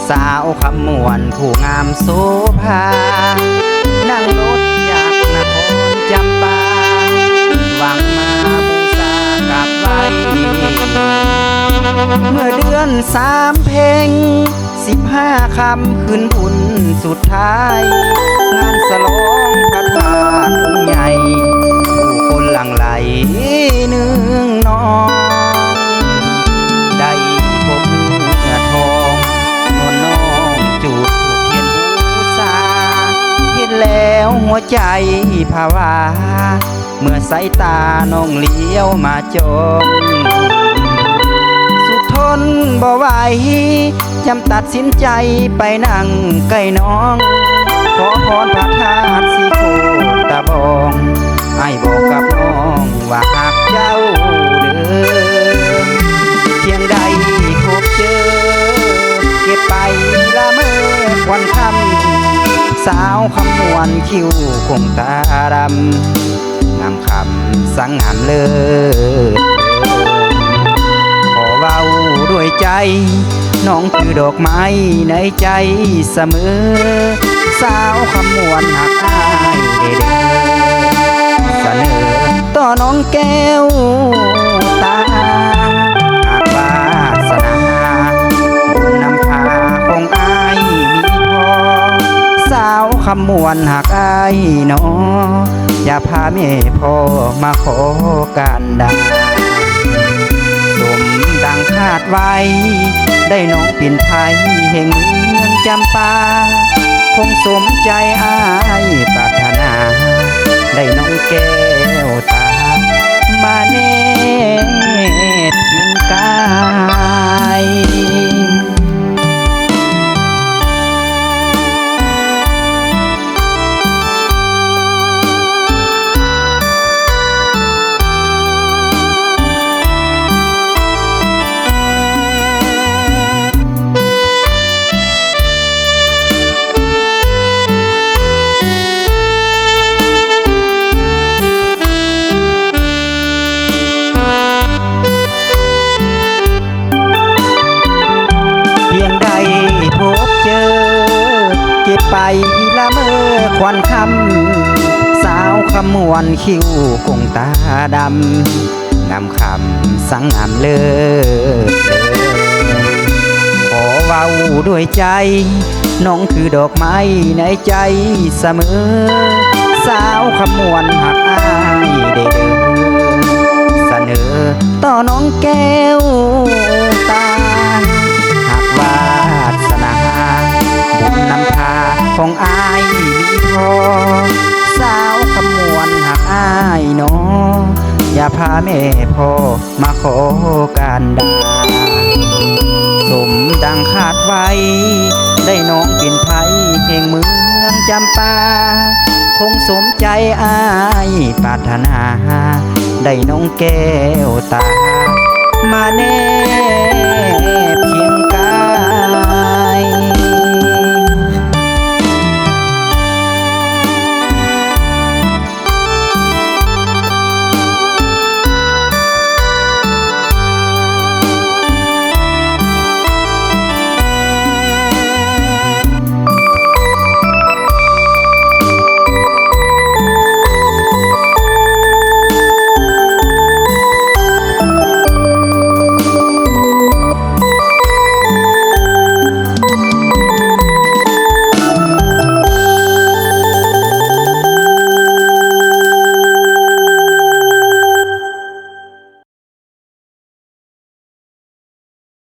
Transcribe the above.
สาวคำมวนผู้งามโสภานั่งรถจากนครจำปาหวังมาบูชากราบไหว้เมื่อเดือน3 เพ็ง15 ค่ำคืนบุญสุดท้ายงานฉลองพระธาตุองค์ใหญ่ผู้คนหลั่งไหลเนืองนองได้พบเนื้อทองนวลน้อมจุดเทียนบูชาเห็นแล้วหัวใจภาวาเมื่อสายตาน้องเลี้ยวมาจมสุดทนบ่ไหวจำตัดสินใจไปนั่งใกล้น้องขอพรพระธาตุสีโคตะบองให้บอกกับน้องว่าหากเจ้าเดินเพียงใดพบเจอเก็บไปละเมอควันคำสาวคำมวนคิ้วคงตาดำงามคำสังงามเลิศขอเว้าด้วยใจน้องคือดอกไม้ในใจเสมอสาวคำมวนหักอายเด้อเสนอต่อน้องแก้วตาหากวาสนาบุญนำพาของอายมีพอสาวคำมวนหักอายเนาะอย่าพาแม่พ่อมาขอการดาสมดังคาดไว้ได้น้องปิ่นไทยแห่งเมืองจำปาคงสมใจอายปรารถนาได้น้องแก้วตามาเนตรชิงกายเก็บไปละเมอควันคำสาวขมวนคิ้วคงตาดำงามคำสังงามเลิศขอเว้าด้วยใจน้องคือดอกไม้ในใจเสมอสาวขมวนหักอายเด้อเสนอต่อน้องแก้วตาหากวาสนาบุญนำพาของอายมีพอสาวขมวนหักอายเนาะอย่าพาแม่พ่อมาขอการดาสมดังคาดไว้ได้น้องเป็นไผแห่งเมืองจำปาคงสมใจอายปรารถนาได้น้องแก้วตามาแน่